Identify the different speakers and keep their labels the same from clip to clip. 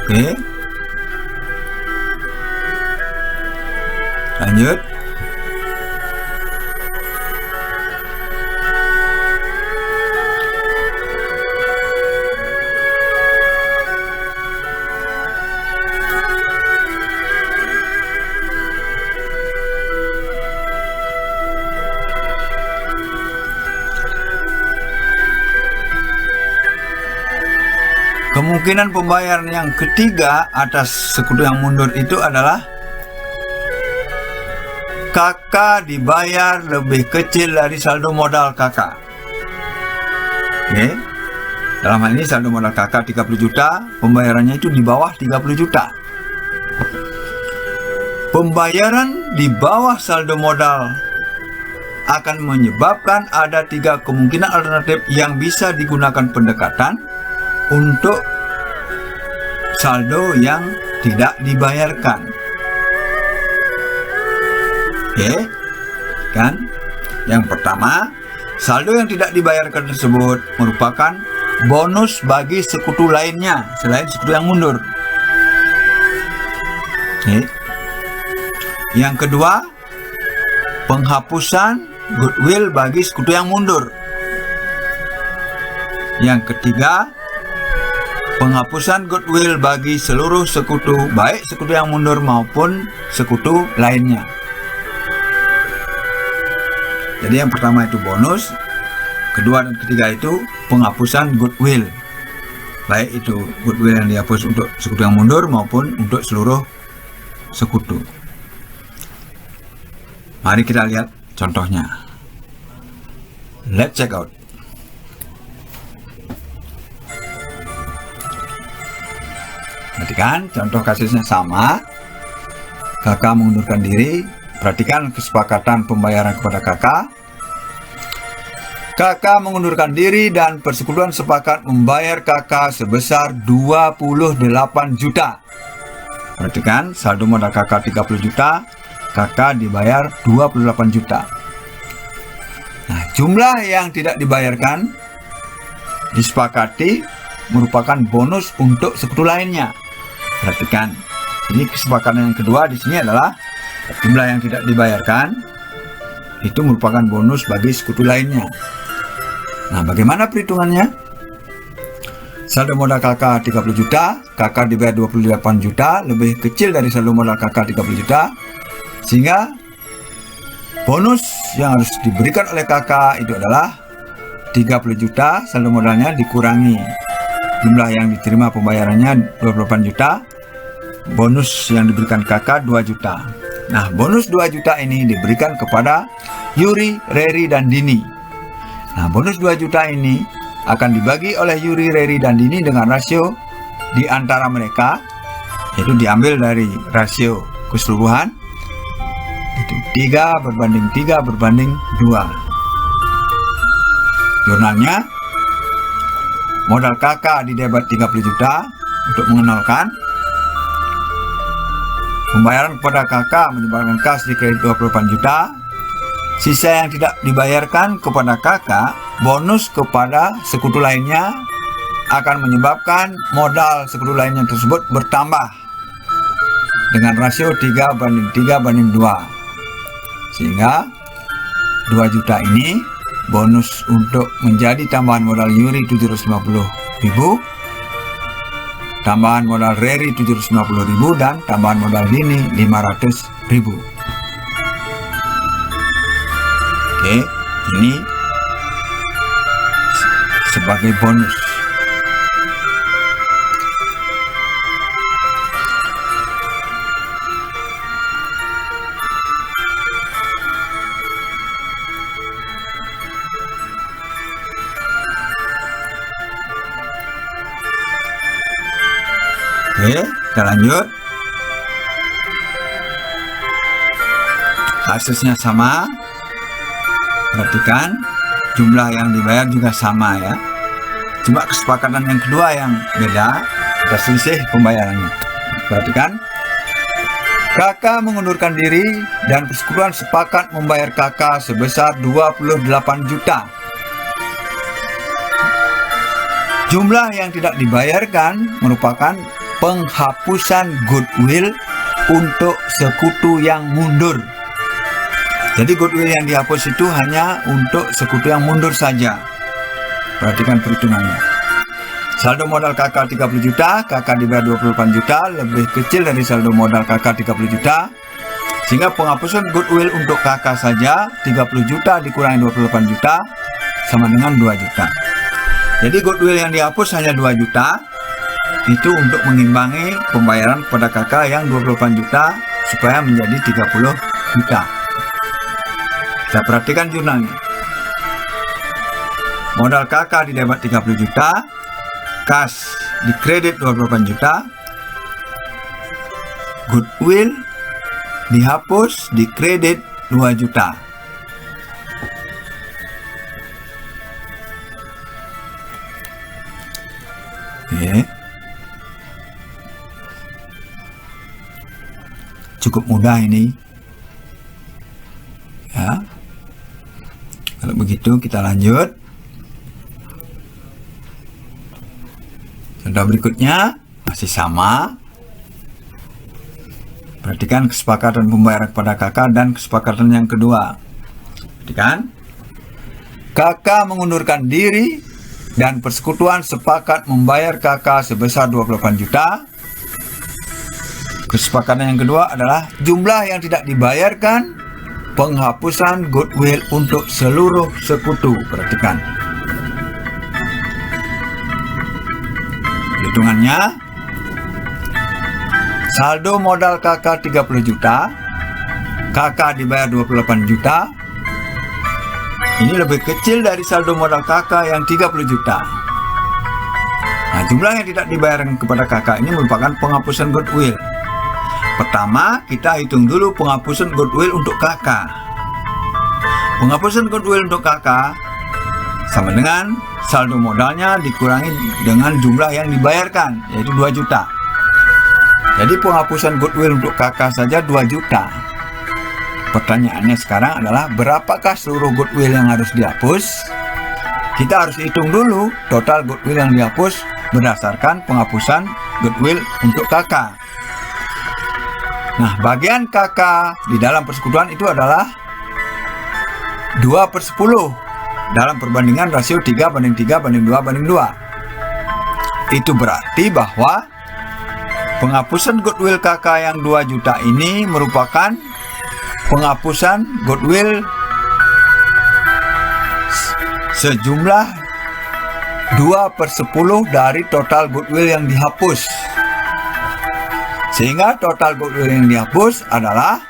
Speaker 1: Oke. Lanjut. Kemungkinan pembayaran yang ketiga atas sekutu yang mundur itu adalah kakak dibayar lebih kecil dari saldo modal kakak. Oke. Dalam hal ini saldo modal kakak 30 juta, pembayarannya itu di bawah 30 juta. Pembayaran di bawah saldo modal akan menyebabkan ada 3 kemungkinan alternatif yang bisa digunakan pendekatan untuk saldo yang tidak dibayarkan. Oke, kan? Yang pertama, saldo yang tidak dibayarkan tersebut merupakan bonus bagi sekutu lainnya selain sekutu yang mundur. Oke. Yang kedua, penghapusan goodwill bagi sekutu yang mundur. Yang ketiga, penghapusan goodwill bagi seluruh sekutu, baik sekutu yang mundur maupun sekutu lainnya. Jadi yang pertama itu bonus, kedua dan ketiga itu penghapusan goodwill, baik itu goodwill yang dihapus untuk sekutu yang mundur maupun untuk seluruh sekutu. Mari kita lihat contohnya. Let's check out. Perhatikan contoh kasusnya sama. Kakak mengundurkan diri. Perhatikan kesepakatan pembayaran kepada kakak. Kakak mengundurkan diri dan persekutuan sepakat membayar kakak sebesar 28 juta. Perhatikan saldo modal kakak 30 juta, kakak dibayar 28 juta. Nah, jumlah yang tidak dibayarkan disepakati merupakan bonus untuk sekutu lainnya. Perhatikan, ini kesepakatan yang kedua di sini adalah jumlah yang tidak dibayarkan itu merupakan bonus bagi sekutu lainnya. Nah, bagaimana perhitungannya? Saldo modal kakak 30 juta, kakak dibayar 28 juta, lebih kecil dari saldo modal kakak 30 juta, sehingga bonus yang harus diberikan oleh kakak itu adalah 30 juta, saldo modalnya dikurangi jumlah yang diterima pembayarannya 28 juta, bonus yang diberikan kakak 2 juta. Nah, bonus 2 juta ini diberikan kepada Yuri, Reri, dan Dini. Nah, bonus 2 juta ini akan dibagi oleh Yuri, Reri, dan Dini dengan rasio di antara mereka, yaitu diambil dari rasio keseluruhan, itu 3:3:2. Jurnalnya, modal kakak didebet 30 juta untuk mengenalkan. Pembayaran kepada kakak menyebabkan kas di kredit 28 juta. Sisa yang tidak dibayarkan kepada kakak, bonus kepada sekutu lainnya akan menyebabkan modal sekutu lainnya tersebut bertambah dengan rasio 3:3:2. Sehingga 2 juta ini bonus untuk menjadi tambahan modal Yuri 750.000, tambahan modal Reri 750.000, dan tambahan modal Dini 500.000. Oke, ini sebagai bonus. Oke, kita lanjut. Kasusnya sama. Perhatikan, jumlah yang dibayar juga sama ya. Cuma kesepakatan yang kedua yang beda, ada selisih pembayarannya. Perhatikan, kakak mengundurkan diri dan persekutuan sepakat membayar kakak sebesar 28 juta. Jumlah yang tidak dibayarkan merupakan penghapusan goodwill untuk sekutu yang mundur. Jadi goodwill yang dihapus itu hanya untuk sekutu yang mundur saja. Perhatikan perhitungannya. Saldo modal KK 30 juta, KK dibayar 28 juta, lebih kecil dari saldo modal KK 30 juta. Sehingga penghapusan goodwill untuk KK saja 30 juta dikurangi 28 juta sama dengan 2 juta. Jadi goodwill yang dihapus hanya 2 juta. Itu untuk mengimbangi pembayaran kepada kakak yang 28 juta supaya menjadi 30 juta. Kita perhatikan jurnalnya. Modal kakak di debit 30 juta, kas di kredit 28 juta, goodwill dihapus di kredit 2 juta. Oke. Cukup mudah ini ya. Kalau begitu kita lanjut. Contoh berikutnya masih sama. Perhatikan kesepakatan pembayaran kepada kakak dan kesepakatan yang kedua. Perhatikan, kakak mengundurkan diri dan persekutuan sepakat membayar kakak sebesar 28 juta. Kesepakatan yang kedua adalah jumlah yang tidak dibayarkan, penghapusan goodwill untuk seluruh sekutu. Perhatikan. Hitungannya, saldo modal kakak 30 juta, kakak dibayar 28 juta. Ini lebih kecil dari saldo modal kakak yang 30 juta. Nah, jumlah yang tidak dibayarkan kepada kakak ini merupakan penghapusan goodwill. Pertama, kita hitung dulu penghapusan goodwill untuk kakak. Penghapusan goodwill untuk kakak sama dengan saldo modalnya dikurangi dengan jumlah yang dibayarkan, yaitu 2 juta. Jadi penghapusan goodwill untuk kakak saja 2 juta. Pertanyaannya sekarang adalah berapakah seluruh goodwill yang harus dihapus? Kita harus hitung dulu total goodwill yang dihapus berdasarkan penghapusan goodwill untuk kakak. Nah, bagian kakak di dalam persekutuan itu adalah 2/10 dalam perbandingan rasio 3:3:2:2. Itu berarti bahwa penghapusan goodwill kakak yang 2 juta ini merupakan penghapusan goodwill sejumlah 2/10 dari total goodwill yang dihapus. Sehingga total goodwill yang dihapus adalah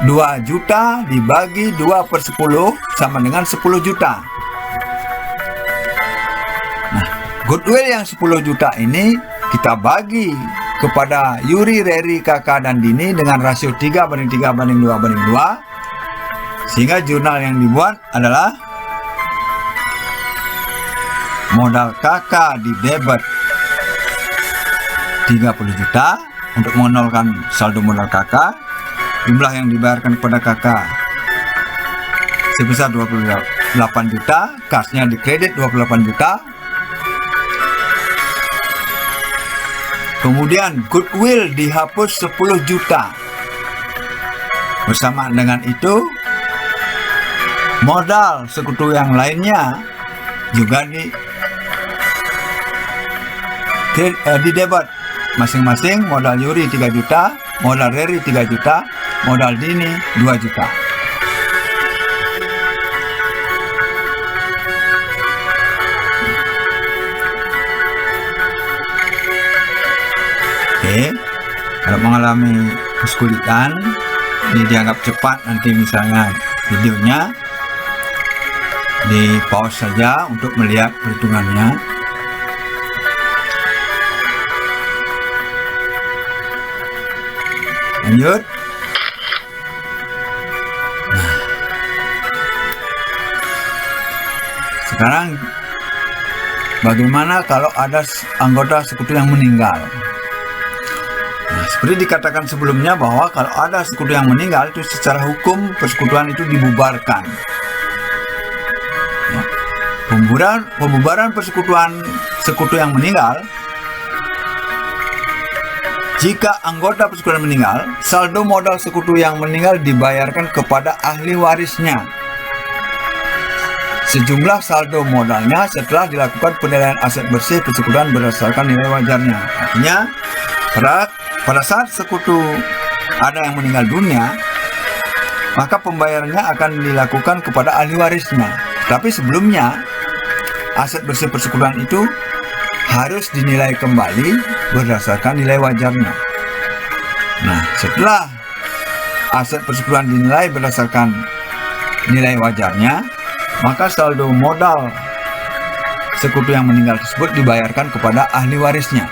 Speaker 1: 2 juta dibagi 2/10 sama dengan 10 juta. Nah, goodwill yang 10 juta ini kita bagi kepada Yuri, Reri, Kakak, dan Dini dengan rasio 3:3:2:2. Sehingga jurnal yang dibuat adalah modal kakak di debit 30 juta untuk menolkan saldo modal kakak. Jumlah yang dibayarkan kepada kakak sebesar 28 juta, kasnya di kredit 28 juta. Kemudian goodwill dihapus 10 juta. Bersamaan dengan itu, modal sekutu yang lainnya juga di debit. Masing-masing modal Yuri 3 juta, modal Reri 3 juta, modal Dini 2 juta. Oke, kalau mengalami kesulitan, ini dianggap cepat, nanti misalnya videonya di pause saja untuk melihat perhitungannya. Lanjut. Nah, sekarang bagaimana kalau ada anggota sekutu yang meninggal? Nah, seperti dikatakan sebelumnya bahwa kalau ada sekutu yang meninggal itu secara hukum persekutuan itu dibubarkan. Ya. Pembubaran persekutuan sekutu yang meninggal Jika anggota persekutuan meninggal, saldo modal sekutu yang meninggal dibayarkan kepada ahli warisnya. Sejumlah saldo modalnya setelah dilakukan penilaian aset bersih persekutuan berdasarkan nilai wajarnya. Artinya, pada saat sekutu ada yang meninggal dunia, maka pembayarannya akan dilakukan kepada ahli warisnya. Tapi sebelumnya, aset bersih persekutuan itu harus dinilai kembali berdasarkan nilai wajarnya. Nah, setelah aset persekutuan dinilai berdasarkan nilai wajarnya, maka saldo modal sekutu yang meninggal tersebut dibayarkan kepada ahli warisnya.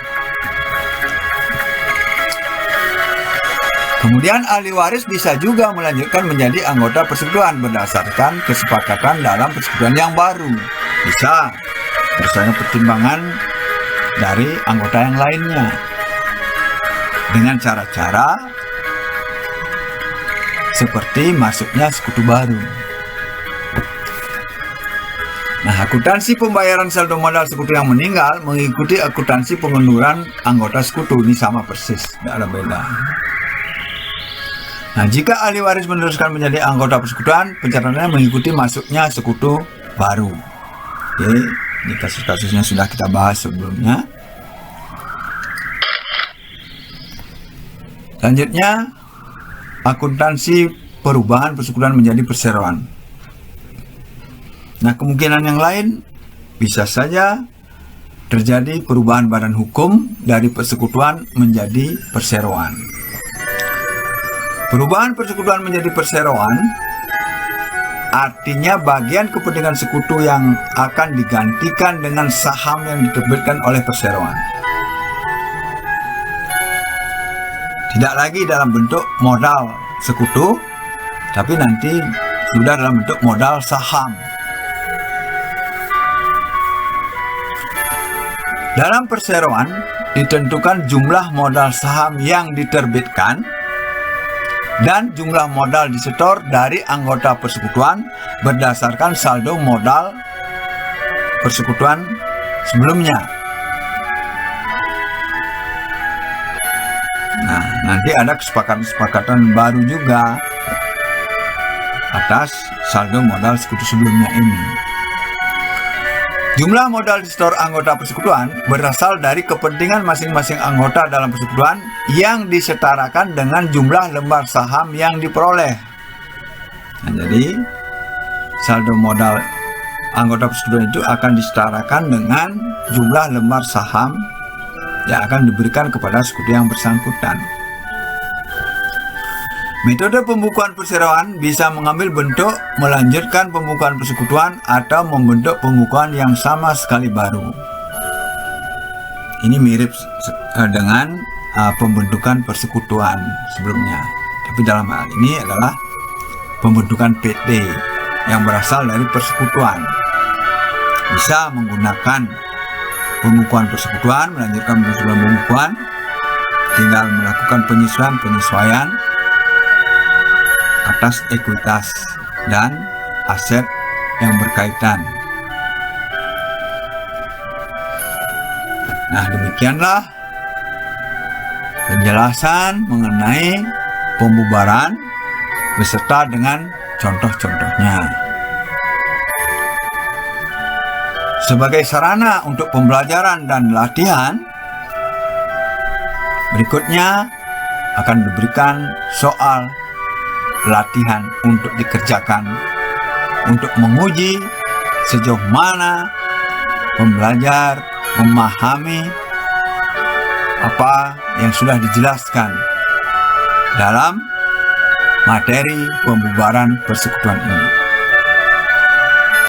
Speaker 1: Kemudian ahli waris bisa juga melanjutkan menjadi anggota persekutuan berdasarkan kesepakatan dalam persekutuan yang baru. Bisa berdasarkan pertimbangan dari anggota yang lainnya dengan cara-cara seperti masuknya sekutu baru. Nah, akuntansi pembayaran saldo modal sekutu yang meninggal mengikuti akuntansi pengunduran anggota sekutu. Ini sama persis, tidak ada beda. Nah, jika ahli waris meneruskan menjadi anggota persekutuan, pencatatannya mengikuti masuknya sekutu baru. Oke, ini kasus-kasusnya sudah kita bahas sebelumnya. Selanjutnya, akuntansi perubahan persekutuan menjadi perseroan. Nah, kemungkinan yang lain bisa saja terjadi perubahan badan hukum dari persekutuan menjadi perseroan. Perubahan persekutuan menjadi perseroan artinya bagian kepentingan sekutu yang akan digantikan dengan saham yang diterbitkan oleh perseroan. Tidak lagi dalam bentuk modal sekutu, tapi nanti sudah dalam bentuk modal saham. Dalam perseroan ditentukan jumlah modal saham yang diterbitkan dan jumlah modal disetor dari anggota persekutuan berdasarkan saldo modal persekutuan sebelumnya. Nah, nanti ada kesepakatan baru juga atas saldo modal sekutu sebelumnya ini. Jumlah modal disetor anggota persekutuan berasal dari kepentingan masing-masing anggota dalam persekutuan yang disetarakan dengan jumlah lembar saham yang diperoleh. Nah, jadi saldo modal anggota persekutuan itu akan disetarakan dengan jumlah lembar saham yang akan diberikan kepada sekutu yang bersangkutan. Metode pembukuan perseroan bisa mengambil bentuk melanjutkan pembukuan persekutuan atau membentuk pembukuan yang sama sekali baru. Ini mirip dengan pembentukan persekutuan sebelumnya. Tapi dalam hal ini adalah pembentukan PT yang berasal dari persekutuan. Bisa menggunakan pembukuan persekutuan, melanjutkan pembukuan, tinggal melakukan penyesuaian atas ekuitas dan aset yang berkaitan. Nah, demikianlah penjelasan mengenai pembubaran beserta dengan contoh-contohnya. Sebagai sarana untuk pembelajaran dan latihan, berikutnya akan diberikan soal latihan untuk dikerjakan untuk menguji sejauh mana pembelajar memahami apa yang sudah dijelaskan dalam materi pembubaran persekutuan ini.